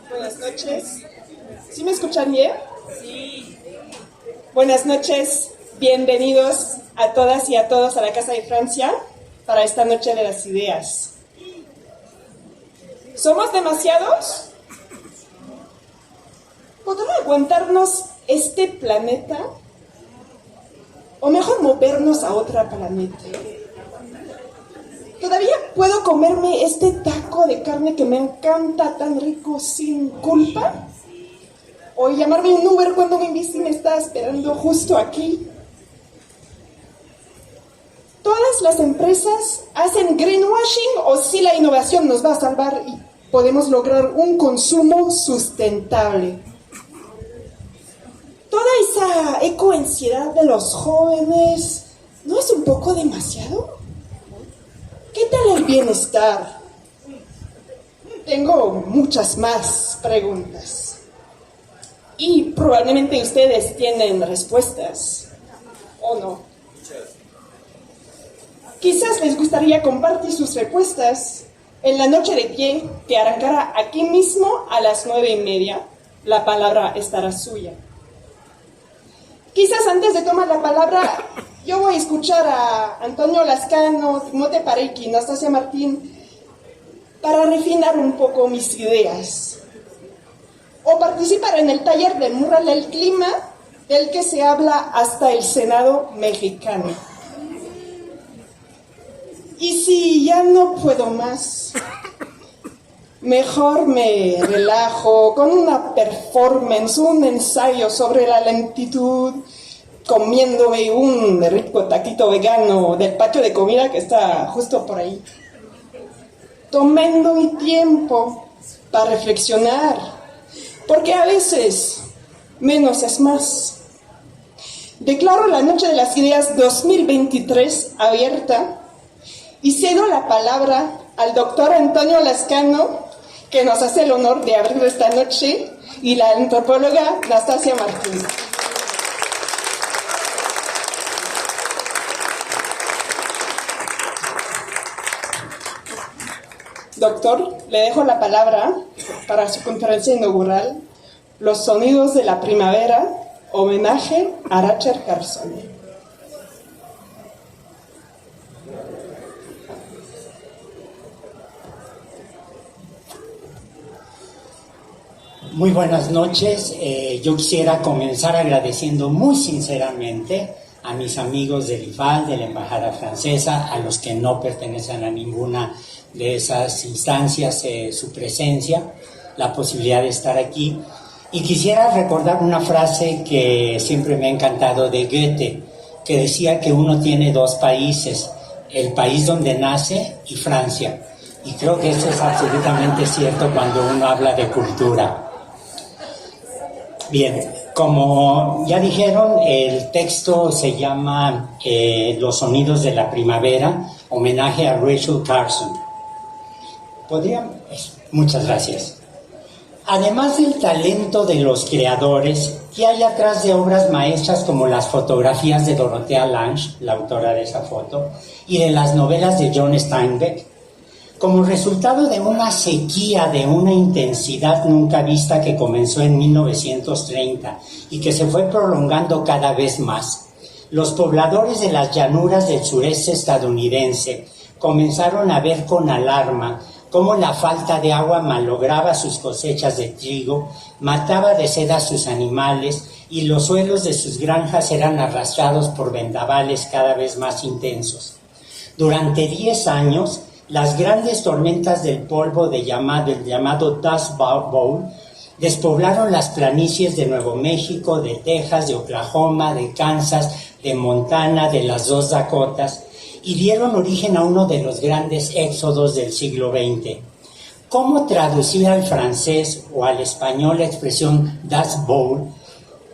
Buenas noches. ¿Sí me escuchan bien? Sí. Buenas noches. Bienvenidos a todas y a todos a la Casa de Francia para esta Noche de las Ideas. ¿Somos demasiados? ¿Podrá aguantarnos este planeta? ¿O mejor movernos a otro planeta? ¿Todavía puedo comerme este taco de carne que me encanta tan rico sin culpa? ¿O llamarme un Uber cuando mi bici me está esperando justo aquí? ¿Todas las empresas hacen greenwashing o si la innovación nos va a salvar y podemos lograr un consumo sustentable? ¿Toda esa ecoansiedad de los jóvenes no es un poco demasiado? ¿Qué tal el bienestar? Tengo muchas más preguntas. Y probablemente ustedes tienen respuestas, ¿o no? Quizás les gustaría compartir sus respuestas en la noche de pie que arrancará aquí mismo a las 9:30. La palabra estará suya. Quizás antes de tomar la palabra, yo voy a escuchar a Antonio Lascano, Timote Parecki, Nastasia Martín, para refinar un poco mis ideas. O participar en el taller de Mural del Clima, del que se habla hasta el Senado mexicano. Y si ya no puedo más, mejor me relajo con una performance, un ensayo sobre la lentitud, comiéndome un rico taquito vegano del patio de comida que está justo por ahí. Tomando mi tiempo para reflexionar, porque a veces menos es más. Declaro la Noche de las Ideas 2023 abierta y cedo la palabra al doctor Antonio Lascano, que nos hace el honor de abrir esta noche, y la antropóloga Nastasia Martín. Doctor, le dejo la palabra para su conferencia inaugural, Los sonidos de la primavera, homenaje a Rachel Carson. Muy buenas noches. Yo quisiera comenzar agradeciendo muy sinceramente a mis amigos del IFAL, de la Embajada Francesa, a los que no pertenecen a ninguna de esas instancias, su presencia, la posibilidad de estar aquí. Y quisiera recordar una frase que siempre me ha encantado de Goethe, que decía que uno tiene dos países, el país donde nace y Francia. Y creo que eso es absolutamente cierto cuando uno habla de cultura. Bien, como ya dijeron, el texto se llama Los sonidos de la primavera, homenaje a Rachel Carson. Muchas gracias. Además del talento de los creadores, ¿qué hay atrás de obras maestras como las fotografías de Dorothea Lange, la autora de esa foto, y de las novelas de John Steinbeck? Como resultado de una sequía de una intensidad nunca vista que comenzó en 1930 y que se fue prolongando cada vez más, los pobladores de las llanuras del sureste estadounidense comenzaron a ver con alarma cómo la falta de agua malograba sus cosechas de trigo, mataba de sed a sus animales y los suelos de sus granjas eran arrastrados por vendavales cada vez más intensos. Durante 10 años, las grandes tormentas del polvo el llamado Dust Bowl despoblaron las planicies de Nuevo México, de Texas, de Oklahoma, de Kansas, de Montana, de las 2 Dakotas, y dieron origen a uno de los grandes éxodos del siglo XX. ¿Cómo traducir al francés o al español la expresión Dust Bowl,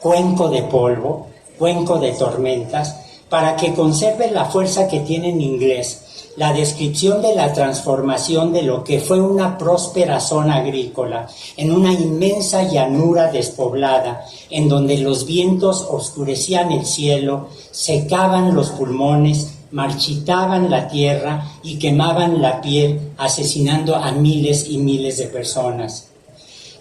cuenco de polvo, cuenco de tormentas, para que conserve la fuerza que tiene en inglés? La descripción de la transformación de lo que fue una próspera zona agrícola en una inmensa llanura despoblada, en donde los vientos oscurecían el cielo, secaban los pulmones marchitaban la tierra y quemaban la piel, asesinando a miles y miles de personas.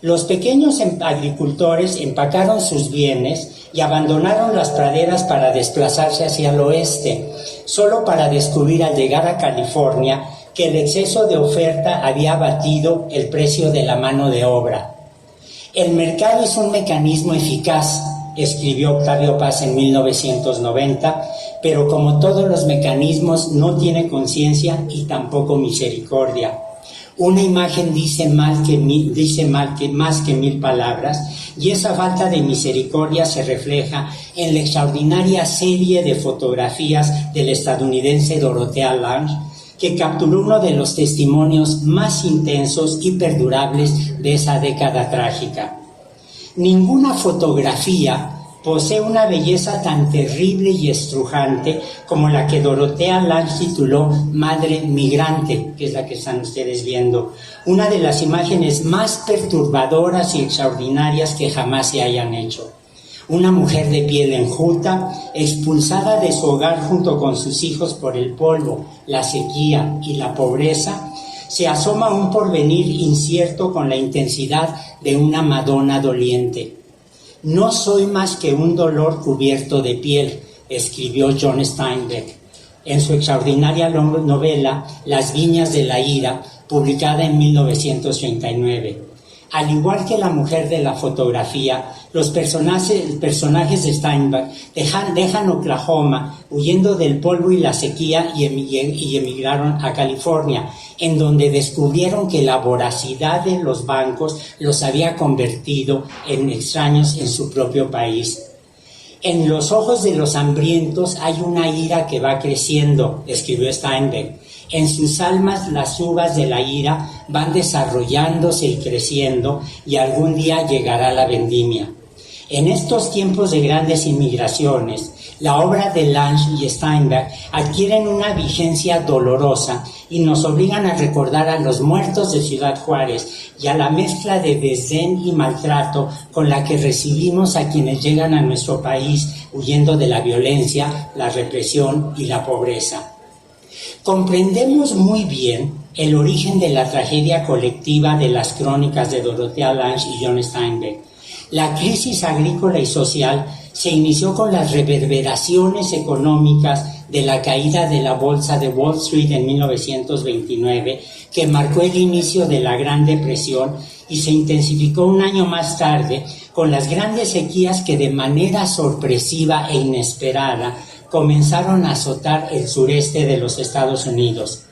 Los pequeños agricultores empacaron sus bienes y abandonaron las praderas para desplazarse hacia el oeste, solo para descubrir al llegar a California que el exceso de oferta había abatido el precio de la mano de obra. El mercado es un mecanismo eficaz, escribió Octavio Paz en 1990, pero como todos los mecanismos no tiene conciencia y tampoco misericordia. Una imagen dice más que 1000 palabras, y esa falta de misericordia se refleja en la extraordinaria serie de fotografías del estadounidense Dorothea Lange, que capturó uno de los testimonios más intensos y perdurables de esa década trágica. Ninguna fotografía posee una belleza tan terrible y estrujante como la que Dorothea Lange tituló Madre Migrante, que es la que están ustedes viendo, una de las imágenes más perturbadoras y extraordinarias que jamás se hayan hecho. Una mujer de piel enjuta, expulsada de su hogar junto con sus hijos por el polvo, la sequía y la pobreza, se asoma a un porvenir incierto con la intensidad de una Madonna doliente. No soy más que un dolor cubierto de piel, escribió John Steinbeck en su extraordinaria novela Las Viñas de la Ira, publicada en 1939. Al igual que la mujer de la fotografía, los personajes de Steinbeck dejan Oklahoma huyendo del polvo y la sequía y emigraron a California, en donde descubrieron que la voracidad de los bancos los había convertido en extraños en su propio país. En los ojos de los hambrientos hay una ira que va creciendo, escribió Steinbeck. En sus almas las uvas de la ira van desarrollándose y creciendo, y algún día llegará la vendimia. En estos tiempos de grandes inmigraciones, la obra de Lange y Steinbeck adquieren una vigencia dolorosa y nos obligan a recordar a los muertos de Ciudad Juárez y a la mezcla de desdén y maltrato con la que recibimos a quienes llegan a nuestro país huyendo de la violencia, la represión y la pobreza. Comprendemos muy bien el origen de la tragedia colectiva de las crónicas de Dorothea Lange y John Steinbeck. La crisis agrícola y social se inició con las reverberaciones económicas de la caída de la bolsa de Wall Street en 1929, que marcó el inicio de la Gran Depresión, y se intensificó un año más tarde con las grandes sequías que de manera sorpresiva e inesperada comenzaron a azotar el sureste de los Estados Unidos.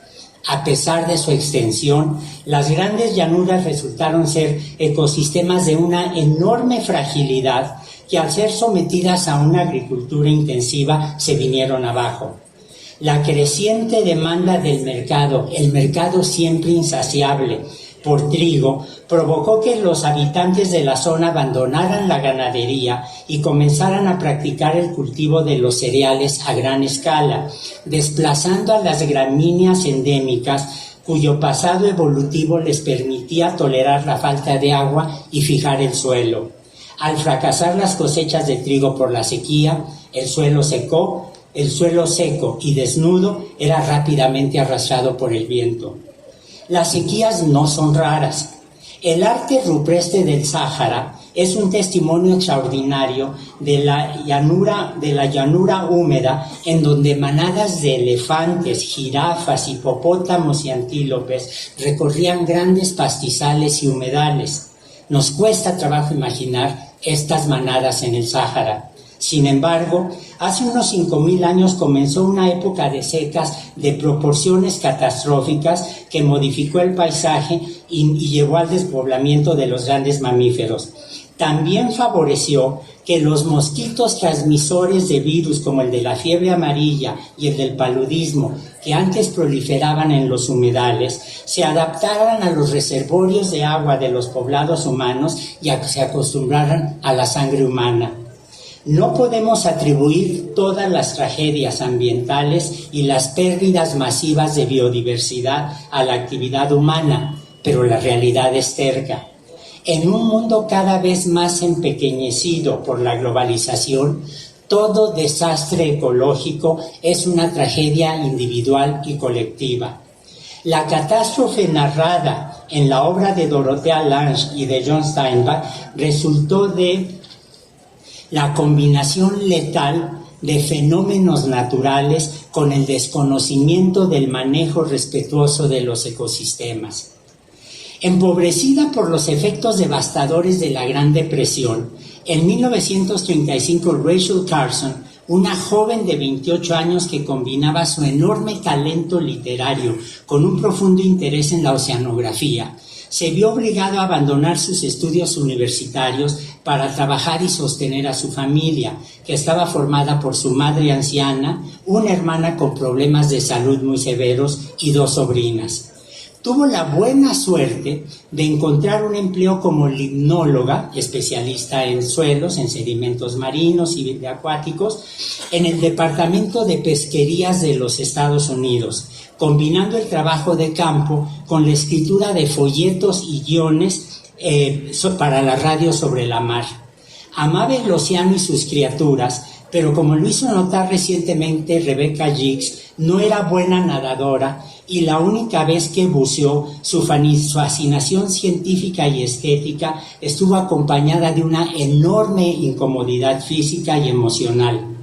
A pesar de su extensión, las grandes llanuras resultaron ser ecosistemas de una enorme fragilidad que, al ser sometidas a una agricultura intensiva, se vinieron abajo. La creciente demanda del mercado, el mercado siempre insaciable, por trigo, provocó que los habitantes de la zona abandonaran la ganadería y comenzaran a practicar el cultivo de los cereales a gran escala, desplazando a las gramíneas endémicas cuyo pasado evolutivo les permitía tolerar la falta de agua y fijar el suelo. Al fracasar las cosechas de trigo por la sequía, el suelo seco y desnudo era rápidamente arrastrado por el viento. Las sequías no son raras. El arte rupestre del Sáhara es un testimonio extraordinario de la llanura húmeda, en donde manadas de elefantes, jirafas, hipopótamos y antílopes recorrían grandes pastizales y humedales. Nos cuesta trabajo imaginar estas manadas en el Sáhara. Sin embargo, hace unos 5,000 años comenzó una época de secas de proporciones catastróficas que modificó el paisaje y llevó al despoblamiento de los grandes mamíferos. También favoreció que los mosquitos transmisores de virus como el de la fiebre amarilla y el del paludismo, que antes proliferaban en los humedales, se adaptaran a los reservorios de agua de los poblados humanos y se acostumbraran a la sangre humana. No podemos atribuir todas las tragedias ambientales y las pérdidas masivas de biodiversidad a la actividad humana, pero la realidad es terca. En un mundo cada vez más empequeñecido por la globalización, Todo desastre ecológico es una tragedia individual y colectiva. La catástrofe narrada en la obra de Dorothea Lange y de John Steinbeck resultó de la combinación letal de fenómenos naturales con el desconocimiento del manejo respetuoso de los ecosistemas. Empobrecida por los efectos devastadores de la Gran Depresión, en 1935 Rachel Carson, una joven de 28 años que combinaba su enorme talento literario con un profundo interés en la oceanografía, se vio obligado a abandonar sus estudios universitarios para trabajar y sostener a su familia, que estaba formada por su madre anciana, una hermana con problemas de salud muy severos y 2 sobrinas. Tuvo la buena suerte de encontrar un empleo como limnóloga, especialista en suelos, en sedimentos marinos y acuáticos, en el Departamento de Pesquerías de los Estados Unidos, combinando el trabajo de campo con la escritura de folletos y guiones para la radio sobre la mar. Amaba el océano y sus criaturas, pero como lo hizo notar recientemente Rebecca Jiggs, no era buena nadadora y la única vez que buceó, su fascinación científica y estética estuvo acompañada de una enorme incomodidad física y emocional.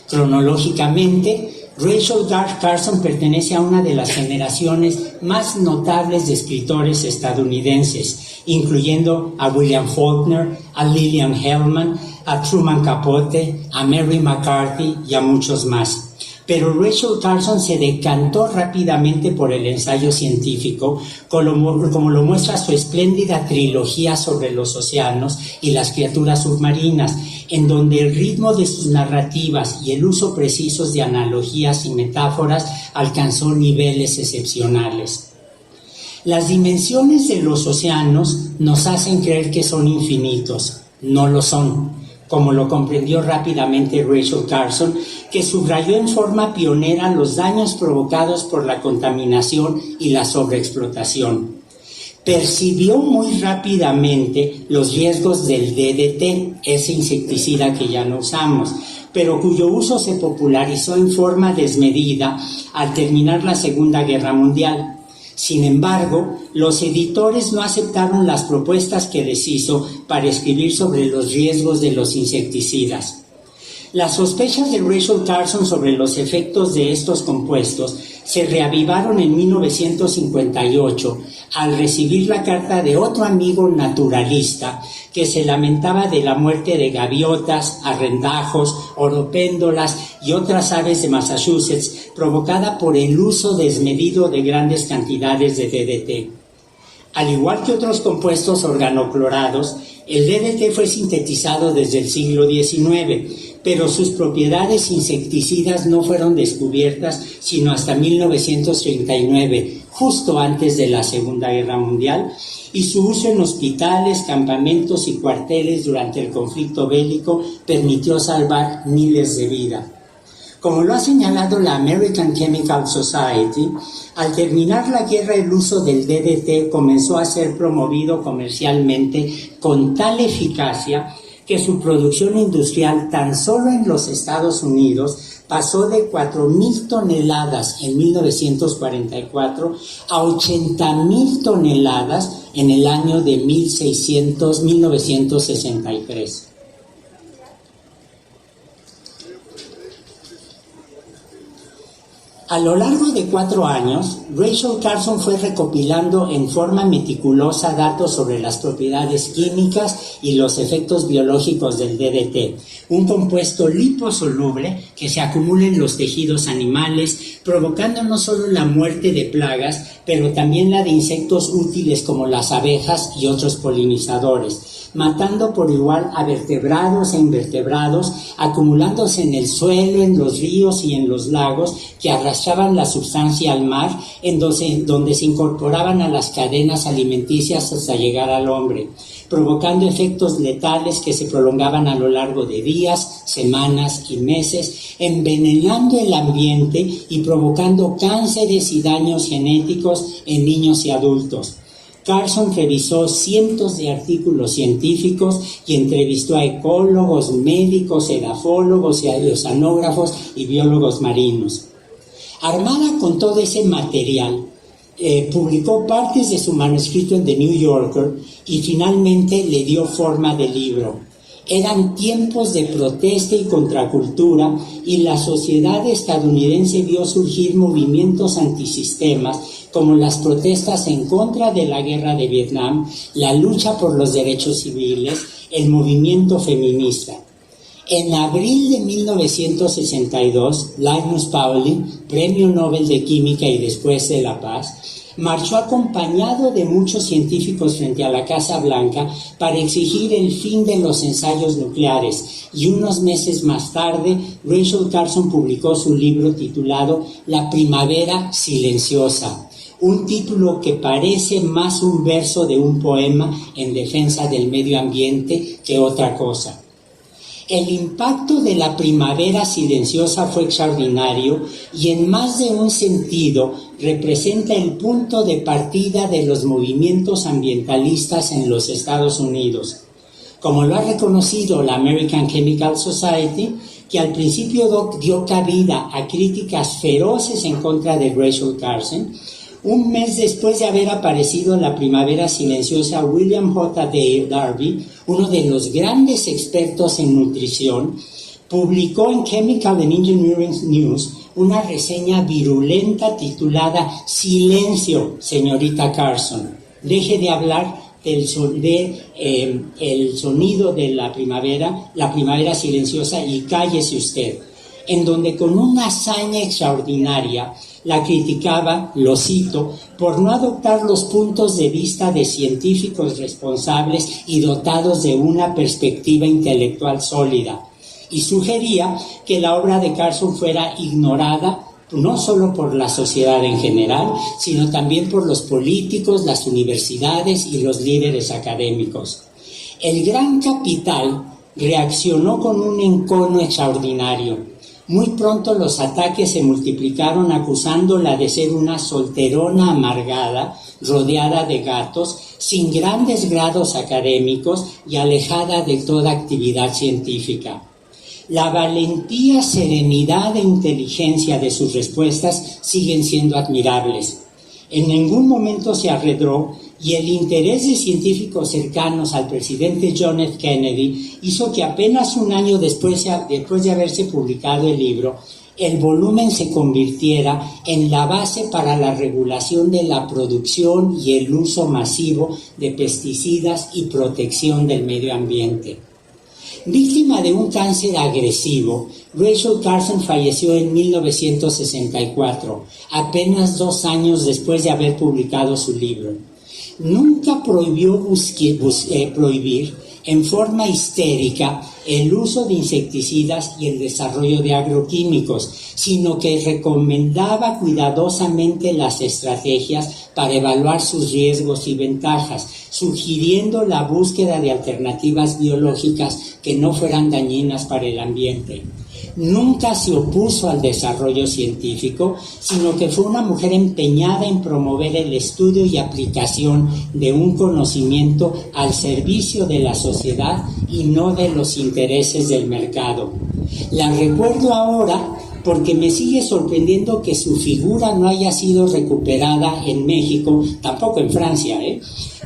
Cronológicamente, Rachel Carson pertenece a una de las generaciones más notables de escritores estadounidenses, incluyendo a William Faulkner, a Lillian Hellman, a Truman Capote, a Mary McCarthy y a muchos más. Pero Rachel Carson se decantó rápidamente por el ensayo científico, como lo muestra su espléndida trilogía sobre los océanos y las criaturas submarinas, en donde el ritmo de sus narrativas y el uso precisos de analogías y metáforas alcanzó niveles excepcionales. Las dimensiones de los océanos nos hacen creer que son infinitos. No lo son, como lo comprendió rápidamente Rachel Carson, que subrayó en forma pionera los daños provocados por la contaminación y la sobreexplotación. Percibió muy rápidamente los riesgos del DDT, ese insecticida que ya no usamos, pero cuyo uso se popularizó en forma desmedida al terminar la Segunda Guerra Mundial. Sin embargo, los editores no aceptaron las propuestas que les hizo para escribir sobre los riesgos de los insecticidas. Las sospechas de Rachel Carson sobre los efectos de estos compuestos se reavivaron en 1958 al recibir la carta de otro amigo naturalista que se lamentaba de la muerte de gaviotas, arrendajos, oropéndolas y otras aves de Massachusetts provocada por el uso desmedido de grandes cantidades de DDT. Al igual que otros compuestos organoclorados, el DDT fue sintetizado desde el siglo XIX, pero sus propiedades insecticidas no fueron descubiertas sino hasta 1939, justo antes de la Segunda Guerra Mundial, y su uso en hospitales, campamentos y cuarteles durante el conflicto bélico permitió salvar miles de vidas. Como lo ha señalado la American Chemical Society, al terminar la guerra el uso del DDT comenzó a ser promovido comercialmente con tal eficacia que su producción industrial tan solo en los Estados Unidos pasó de 4,000 toneladas en 1944 a 80,000 toneladas en el año de 1963. A lo largo de 4 años, Rachel Carson fue recopilando en forma meticulosa datos sobre las propiedades químicas y los efectos biológicos del DDT, un compuesto liposoluble que se acumula en los tejidos animales, provocando no solo la muerte de plagas, pero también la de insectos útiles como las abejas y otros polinizadores, matando por igual a vertebrados e invertebrados, acumulándose en el suelo, en los ríos y en los lagos que arrastraban la sustancia al mar, en donde se incorporaban a las cadenas alimenticias hasta llegar al hombre, provocando efectos letales que se prolongaban a lo largo de días, semanas y meses, envenenando el ambiente y provocando cánceres y daños genéticos en niños y adultos. Carson revisó cientos de artículos científicos y entrevistó a ecólogos, médicos, edafólogos, oceanógrafos y biólogos marinos. Armada con todo ese material, publicó partes de su manuscrito en The New Yorker y finalmente le dio forma de libro. Eran tiempos de protesta y contracultura y la sociedad estadounidense vio surgir movimientos antisistemas como las protestas en contra de la guerra de Vietnam, la lucha por los derechos civiles, el movimiento feminista. En abril de 1962, Linus Pauling, Premio Nobel de Química y después de la Paz, marchó acompañado de muchos científicos frente a la Casa Blanca para exigir el fin de los ensayos nucleares, y unos meses más tarde Rachel Carson publicó su libro titulado La Primavera Silenciosa, un título que parece más un verso de un poema en defensa del medio ambiente que otra cosa. El impacto de la primavera silenciosa fue extraordinario y en más de un sentido representa el punto de partida de los movimientos ambientalistas en los Estados Unidos. Como lo ha reconocido la American Chemical Society, que al principio dio cabida a críticas feroces en contra de Rachel Carson, un mes después de haber aparecido en la primavera silenciosa, William J. Darby, uno de los grandes expertos en nutrición, publicó en Chemical and Engineering News una reseña virulenta titulada Silencio, señorita Carson. Deje de hablar el sonido de la primavera silenciosa, y cállese usted, en donde con una hazaña extraordinaria la criticaba, lo cito, por no adoptar los puntos de vista de científicos responsables y dotados de una perspectiva intelectual sólida, y sugería que la obra de Carson fuera ignorada no solo por la sociedad en general, sino también por los políticos, las universidades y los líderes académicos. El gran capital reaccionó con un encono extraordinario. Muy pronto los ataques se multiplicaron acusándola de ser una solterona amargada, rodeada de gatos, sin grandes grados académicos y alejada de toda actividad científica. La valentía, serenidad e inteligencia de sus respuestas siguen siendo admirables. En ningún momento se arredró, y el interés de científicos cercanos al presidente John F. Kennedy hizo que apenas un año después de haberse publicado el libro, el volumen se convirtiera en la base para la regulación de la producción y el uso masivo de pesticidas y protección del medio ambiente. Víctima de un cáncer agresivo, Rachel Carson falleció en 1964, apenas 2 años después de haber publicado su libro. Nunca prohibió prohibir en forma histérica el uso de insecticidas y el desarrollo de agroquímicos, sino que recomendaba cuidadosamente las estrategias para evaluar sus riesgos y ventajas, sugiriendo la búsqueda de alternativas biológicas que no fueran dañinas para el ambiente. Nunca se opuso al desarrollo científico, sino que fue una mujer empeñada en promover el estudio y aplicación de un conocimiento al servicio de la sociedad y no de los intereses del mercado. La recuerdo ahora porque me sigue sorprendiendo que su figura no haya sido recuperada en México, tampoco en Francia,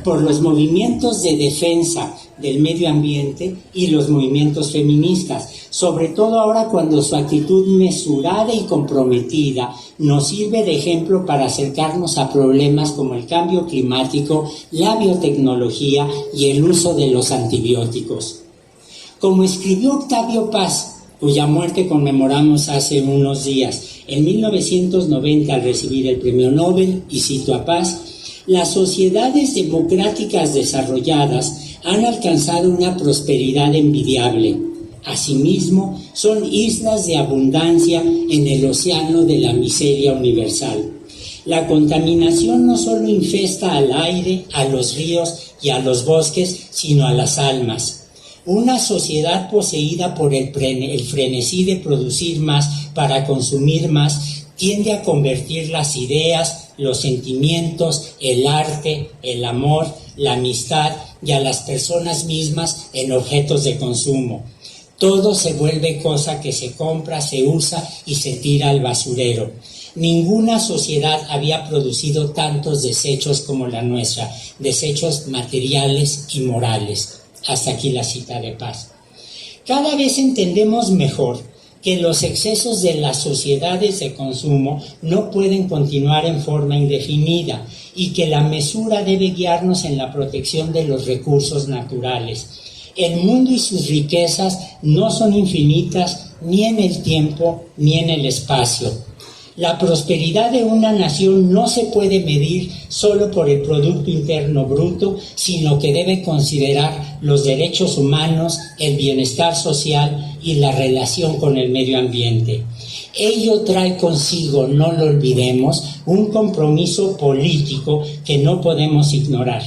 por los movimientos de defensa del medio ambiente y los movimientos feministas, sobre todo ahora cuando su actitud mesurada y comprometida nos sirve de ejemplo para acercarnos a problemas como el cambio climático, la biotecnología y el uso de los antibióticos. Como escribió Octavio Paz, cuya muerte conmemoramos hace unos días, en 1990 al recibir el Premio Nobel, y cito a Paz, las sociedades democráticas desarrolladas han alcanzado una prosperidad envidiable. Asimismo, son islas de abundancia en el océano de la miseria universal. La contaminación no solo infesta al aire, a los ríos y a los bosques, sino a las almas. Una sociedad poseída por el frenesí de producir más para consumir más tiende a convertir las ideas, los sentimientos, el arte, el amor, la amistad y a las personas mismas en objetos de consumo. Todo se vuelve cosa que se compra, se usa y se tira al basurero. Ninguna sociedad había producido tantos desechos como la nuestra, desechos materiales y morales. Hasta aquí la cita de Paz. Cada vez entendemos mejor que los excesos de las sociedades de consumo no pueden continuar en forma indefinida y que la mesura debe guiarnos en la protección de los recursos naturales. El mundo y sus riquezas no son infinitas ni en el tiempo ni en el espacio. La prosperidad de una nación no se puede medir solo por el Producto Interno Bruto, sino que debe considerar los derechos humanos, el bienestar social y la relación con el medio ambiente. Ello trae consigo, no lo olvidemos, un compromiso político que no podemos ignorar.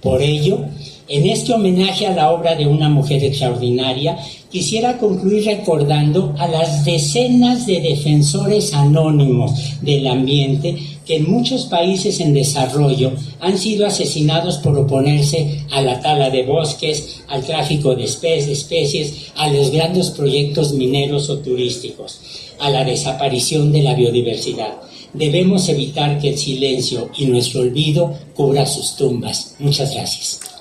Por ello, en este homenaje a la obra de una mujer extraordinaria, quisiera concluir recordando a las decenas de defensores anónimos del ambiente que en muchos países en desarrollo han sido asesinados por oponerse a la tala de bosques, al tráfico de especies, a los grandes proyectos mineros o turísticos, a la desaparición de la biodiversidad. Debemos evitar que el silencio y nuestro olvido cubra sus tumbas. Muchas gracias.